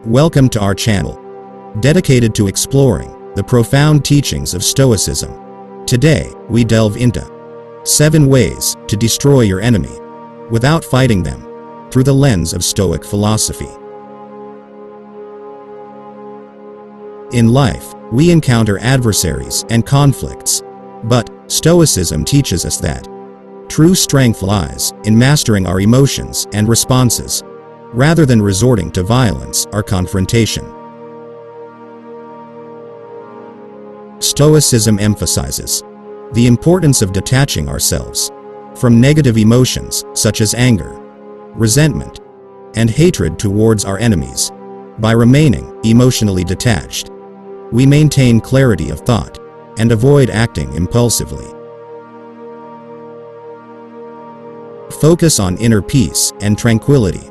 Welcome to our channel, dedicated to exploring the profound teachings of Stoicism. Today, we delve into 7 ways to destroy your enemy without fighting them through the lens of Stoic philosophy. In life, we encounter adversaries and conflicts, but Stoicism teaches us that true strength lies in mastering our emotions and responses, rather than resorting to violence or confrontation. Stoicism emphasizes the importance of detaching ourselves from negative emotions such as anger, resentment, and hatred towards our enemies. By remaining emotionally detached, we maintain clarity of thought and avoid acting impulsively. Focus on inner peace and tranquility,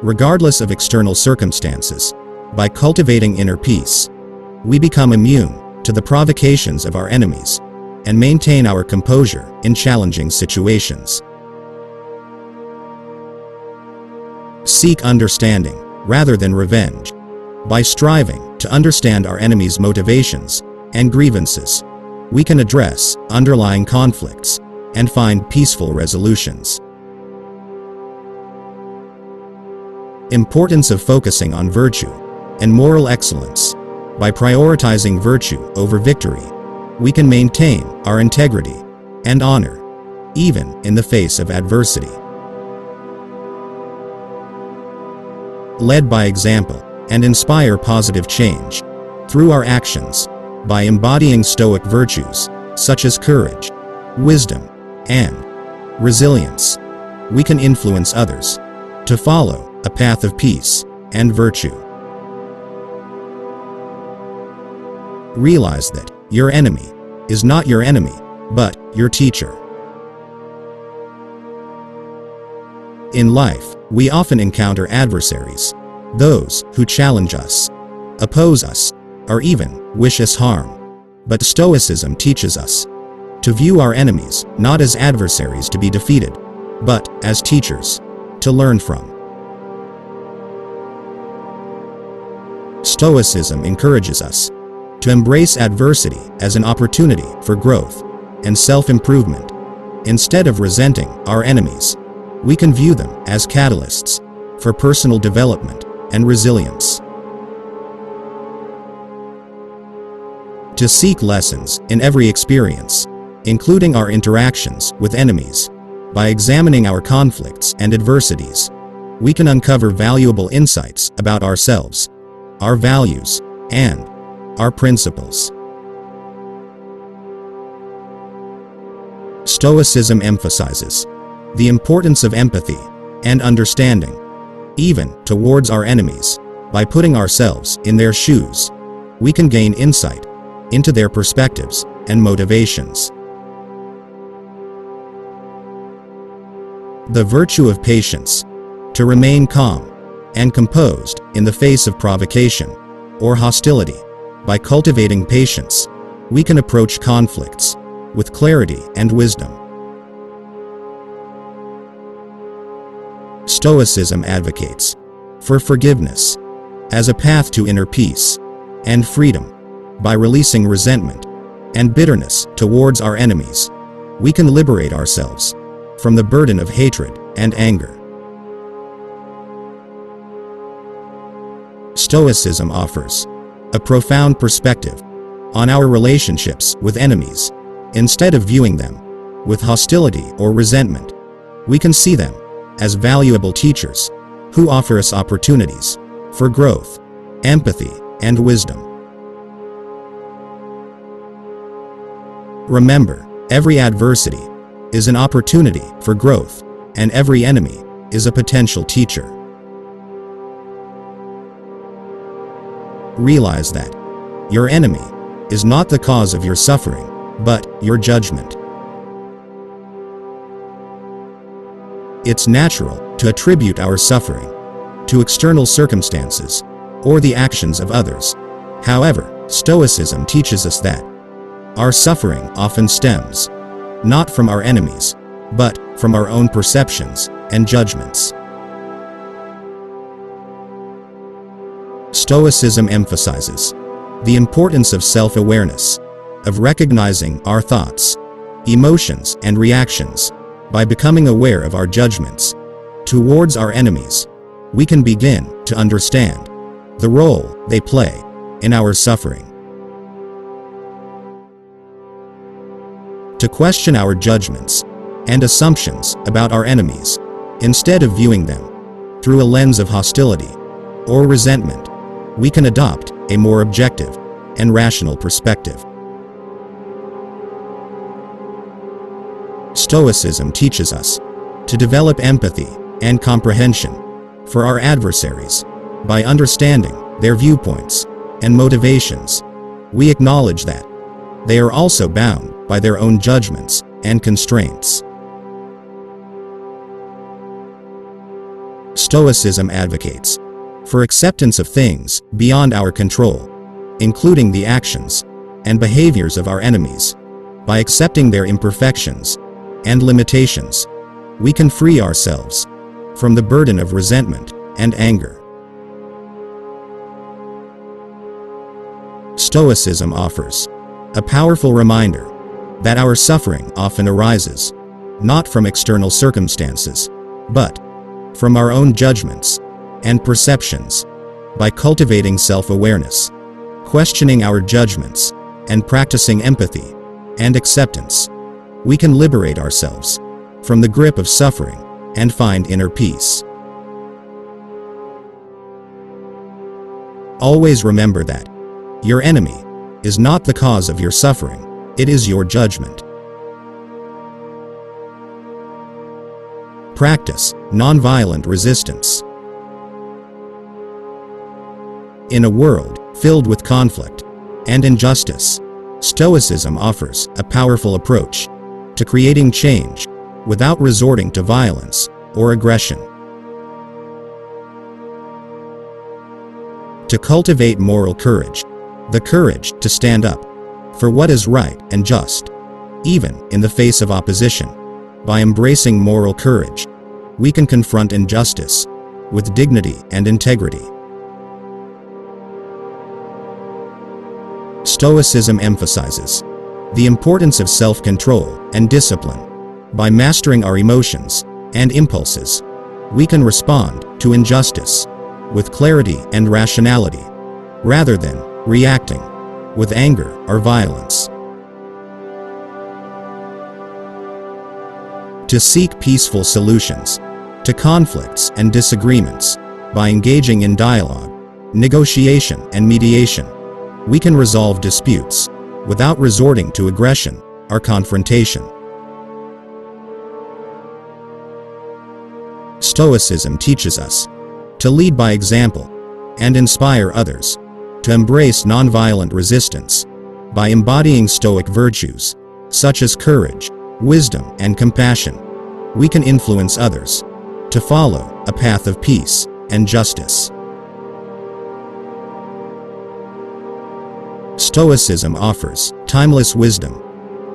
regardless of external circumstances. By cultivating inner peace, we become immune to the provocations of our enemies and maintain our composure in challenging situations. Seek understanding rather than revenge. By striving to understand our enemies' motivations and grievances, we can address underlying conflicts and find peaceful resolutions. Importance of focusing on virtue and moral excellence. By prioritizing virtue over victory, we can maintain our integrity and honor, even in the face of adversity. Led by example and inspire positive change through our actions. By embodying Stoic virtues such as courage, wisdom, and resilience, we can influence others to follow a path of peace and virtue. Realize that your enemy is not your enemy, but your teacher. In life, we often encounter adversaries, those who challenge us, oppose us, or even wish us harm. But Stoicism teaches us to view our enemies not as adversaries to be defeated, but as teachers to learn from. Stoicism encourages us to embrace adversity as an opportunity for growth and self-improvement. Instead of resenting our enemies, we can view them as catalysts for personal development and resilience. To seek lessons in every experience, including our interactions with enemies. By examining our conflicts and adversities, we can uncover valuable insights about ourselves, our values, and our principles. Stoicism emphasizes the importance of empathy and understanding, even towards our enemies. By putting ourselves in their shoes, we can gain insight into their perspectives and motivations. The virtue of patience, to remain calm and composed in the face of provocation or hostility. By cultivating patience, we can approach conflicts with clarity and wisdom. Stoicism advocates for forgiveness as a path to inner peace and freedom. By releasing resentment and bitterness towards our enemies, we can liberate ourselves from the burden of hatred and anger. Stoicism offers a profound perspective on our relationships with enemies. Instead of viewing them with hostility or resentment, we can see them as valuable teachers who offer us opportunities for growth, empathy, and wisdom. Remember, every adversity is an opportunity for growth, and every enemy is a potential teacher. Realize that your enemy is not the cause of your suffering, but your judgment. It's natural to attribute our suffering to external circumstances or the actions of others. However, Stoicism teaches us that our suffering often stems not from our enemies, but from our own perceptions and judgments. Stoicism emphasizes the importance of self-awareness, of recognizing our thoughts, emotions, and reactions. By becoming aware of our judgments towards our enemies, we can begin to understand the role they play in our suffering. To question our judgments and assumptions about our enemies, instead of viewing them through a lens of hostility or resentment, we can adopt a more objective and rational perspective. Stoicism teaches us to develop empathy and comprehension for our adversaries. By understanding their viewpoints and motivations, we acknowledge that they are also bound by their own judgments and constraints. Stoicism advocates for acceptance of things beyond our control, including the actions and behaviors of our enemies. By accepting their imperfections and limitations, we can free ourselves from the burden of resentment and anger. Stoicism offers a powerful reminder that our suffering often arises not from external circumstances, but from our own judgments and perceptions. By cultivating self-awareness, questioning our judgments, and practicing empathy and acceptance, we can liberate ourselves from the grip of suffering and find inner peace. Always remember that your enemy is not the cause of your suffering, it is your judgment. Practice nonviolent resistance. In a world filled with conflict and injustice, Stoicism offers a powerful approach to creating change without resorting to violence or aggression. To cultivate moral courage, the courage to stand up for what is right and just, even in the face of opposition. By embracing moral courage, we can confront injustice with dignity and integrity. Stoicism emphasizes the importance of self-control and discipline. By mastering our emotions and impulses, we can respond to injustice with clarity and rationality, rather than reacting with anger or violence. To seek peaceful solutions to conflicts and disagreements, by engaging in dialogue, negotiation, and mediation, we can resolve disputes without resorting to aggression or confrontation. Stoicism teaches us to lead by example and inspire others to embrace nonviolent resistance. By embodying Stoic virtues such as courage, wisdom, and compassion, we can influence others to follow a path of peace and justice. Stoicism offers timeless wisdom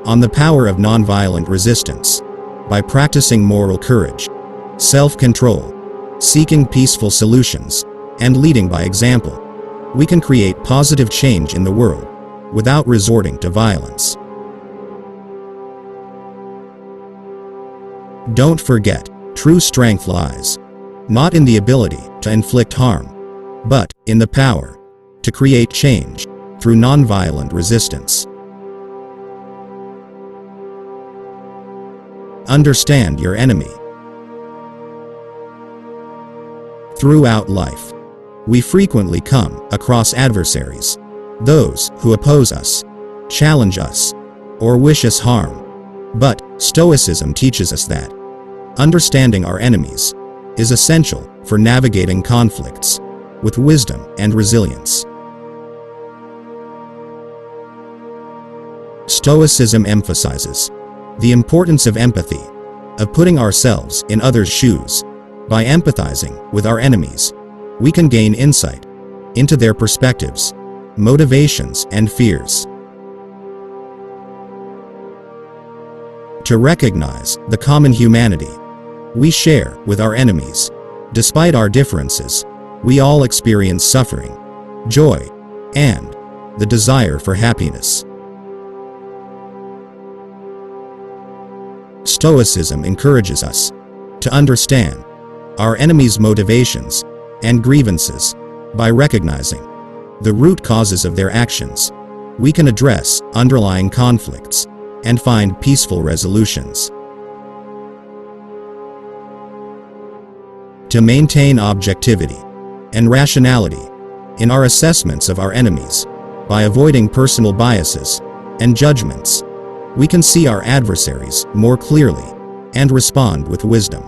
on the power of nonviolent resistance. By practicing moral courage, self-control, seeking peaceful solutions, and leading by example, we can create positive change in the world without resorting to violence. Don't forget, true strength lies not in the ability to inflict harm, but in the power to create change through nonviolent resistance. Understand your enemy. Throughout life, we frequently come across adversaries, those who oppose us, challenge us, or wish us harm. But Stoicism teaches us that understanding our enemies is essential for navigating conflicts with wisdom and resilience. Stoicism emphasizes the importance of empathy, of putting ourselves in others' shoes. By empathizing with our enemies, we can gain insight into their perspectives, motivations, and fears. To recognize the common humanity we share with our enemies. Despite our differences, we all experience suffering joy, and the desire for happiness. Stoicism encourages us to understand our enemies' motivations and grievances. By recognizing the root causes of their actions, we can address underlying conflicts and find peaceful resolutions. To maintain objectivity and rationality in our assessments of our enemies, by avoiding personal biases and judgments, we can see our adversaries more clearly and respond with wisdom.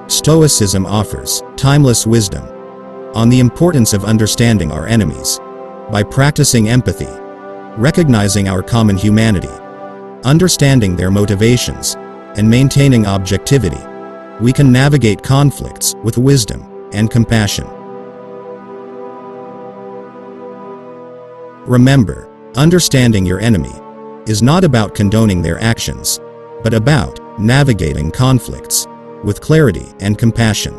Stoicism offers timeless wisdom on the importance of understanding our enemies. By practicing empathy, recognizing our common humanity, understanding their motivations, and maintaining objectivity, we can navigate conflicts with wisdom and compassion. Remember, understanding your enemy is not about condoning their actions, but about navigating conflicts with clarity and compassion.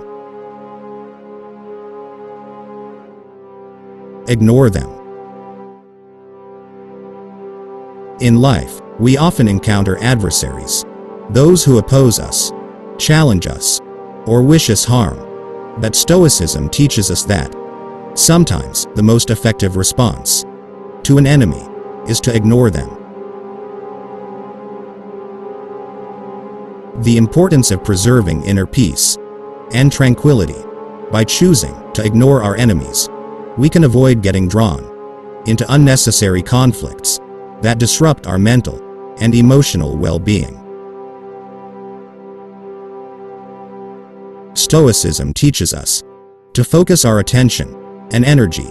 Ignore them. In life, we often encounter adversaries, those who oppose us, challenge us, or wish us harm. But Stoicism teaches us that sometimes the most effective response to an enemy is to ignore them. The importance of preserving inner peace and tranquility. By choosing to ignore our enemies, we can avoid getting drawn into unnecessary conflicts that disrupt our mental and emotional well-being. Stoicism teaches us to focus our attention and energy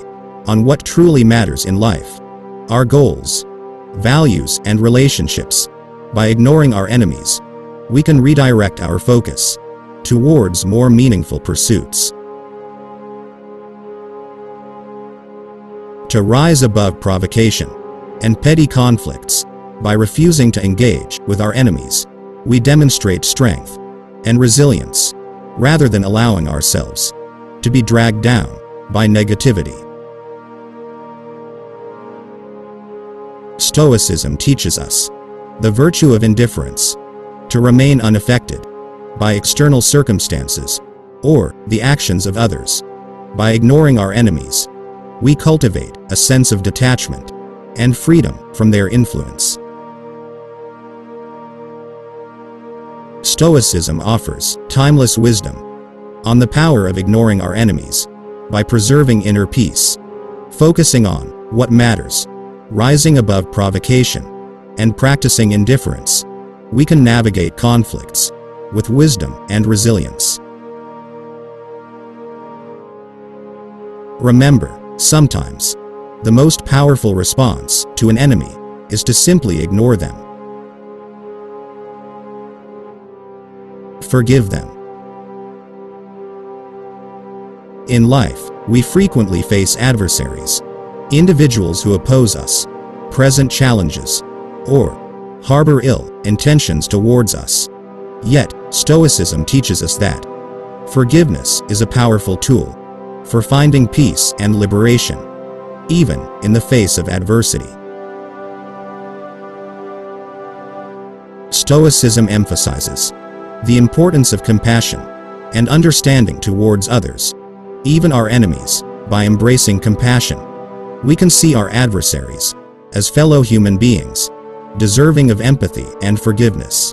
on what truly matters in life, our goals, values, and relationships. By ignoring our enemies, we can redirect our focus towards more meaningful pursuits. To rise above provocation and petty conflicts, by refusing to engage with our enemies, we demonstrate strength and resilience, rather than allowing ourselves to be dragged down by negativity. Stoicism teaches us the virtue of indifference, to remain unaffected by external circumstances or the actions of others. By ignoring our enemies, we cultivate a sense of detachment and freedom from their influence. Stoicism offers timeless wisdom on the power of ignoring our enemies. By preserving inner peace, focusing on what matters, rising above provocation, and practicing indifference, we can navigate conflicts with wisdom and resilience. Remember, sometimes the most powerful response to an enemy is to simply ignore them. Forgive them. In life, we frequently face adversaries, individuals who oppose us, present challenges, or harbor ill intentions towards us. Yet, Stoicism teaches us that forgiveness is a powerful tool for finding peace and liberation, even in the face of adversity. Stoicism emphasizes the importance of compassion and understanding towards others, even our enemies. By embracing compassion, we can see our adversaries as fellow human beings, deserving of empathy and forgiveness.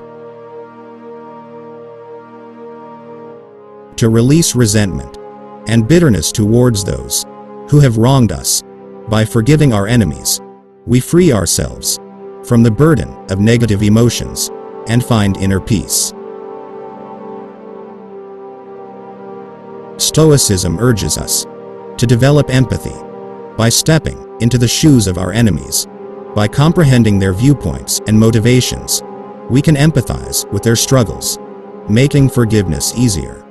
To release resentment and bitterness towards those who have wronged us. By forgiving our enemies, we free ourselves from the burden of negative emotions and find inner peace. Stoicism urges us to develop empathy by stepping into the shoes of our enemies. By comprehending their viewpoints and motivations, we can empathize with their struggles, making forgiveness easier.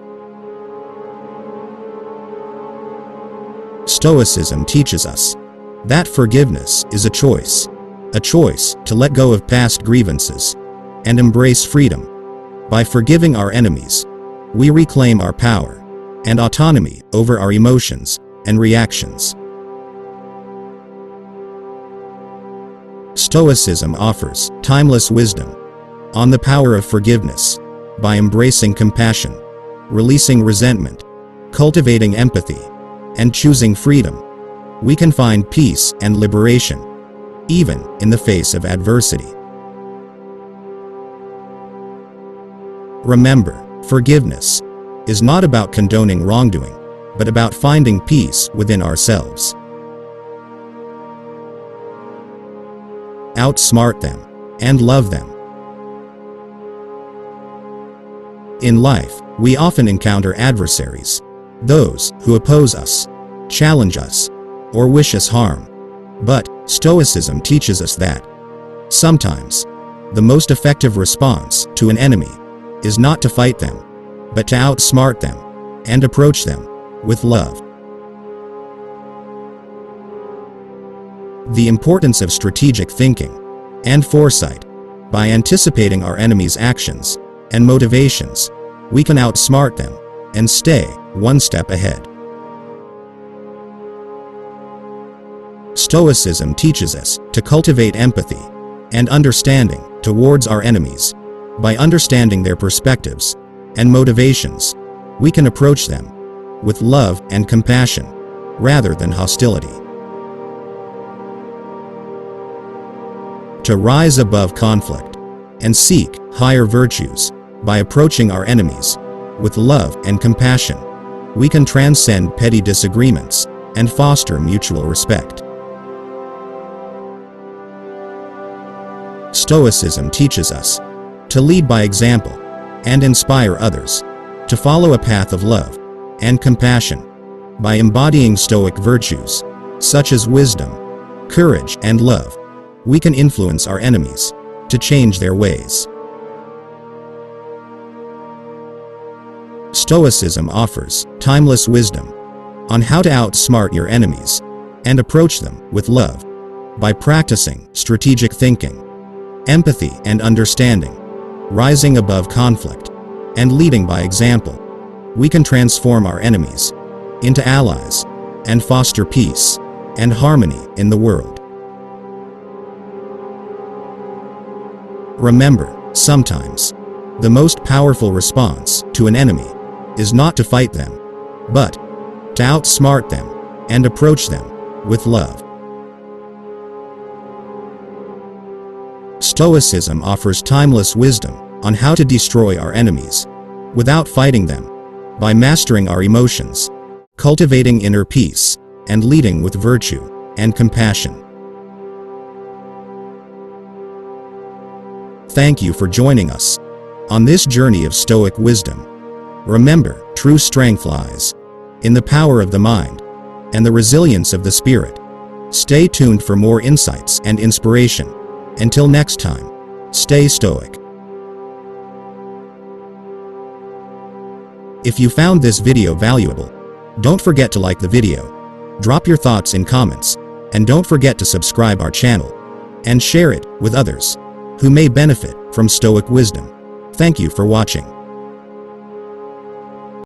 Stoicism teaches us that forgiveness is a choice to let go of past grievances and embrace freedom. By forgiving our enemies, we reclaim our power and autonomy over our emotions and reactions. Stoicism offers timeless wisdom on the power of forgiveness. By embracing compassion, releasing resentment, cultivating empathy, and choosing freedom, we can find peace and liberation, even in the face of adversity. Remember, forgiveness is not about condoning wrongdoing, but about finding peace within ourselves. Outsmart them and love them. In life, we often encounter adversaries, those who oppose us, challenge us, or wish us harm. But Stoicism teaches us that sometimes the most effective response to an enemy is not to fight them, but to outsmart them and approach them with love. The importance of strategic thinking and foresight. By anticipating our enemy's actions and motivations, we can outsmart them and stay one step ahead. Stoicism teaches us to cultivate empathy and understanding towards our enemies. By understanding their perspectives and motivations, we can approach them with love and compassion rather than hostility. To rise above conflict and seek higher virtues. By approaching our enemies with love and compassion, we can transcend petty disagreements and foster mutual respect. Stoicism teaches us to lead by example and inspire others to follow a path of love and compassion. By embodying Stoic virtues, such as wisdom, courage, and love, we can influence our enemies to change their ways. Stoicism offers timeless wisdom on how to outsmart your enemies and approach them with love. By practicing strategic thinking, empathy and understanding, rising above conflict, and leading by example, we can transform our enemies into allies and foster peace and harmony in the world. Remember, sometimes the most powerful response to an enemy is not to fight them, but to outsmart them and approach them with love. Stoicism offers timeless wisdom on how to destroy our enemies without fighting them. By mastering our emotions, cultivating inner peace, and leading with virtue and compassion. Thank you for joining us on this journey of Stoic wisdom. Remember, true strength lies in the power of the mind and the resilience of the spirit. Stay tuned for more insights and inspiration. Until next time, stay Stoic. If you found this video valuable, don't forget to like the video, drop your thoughts in comments, and don't forget to subscribe our channel and share it with others who may benefit from Stoic wisdom. Thank you for watching.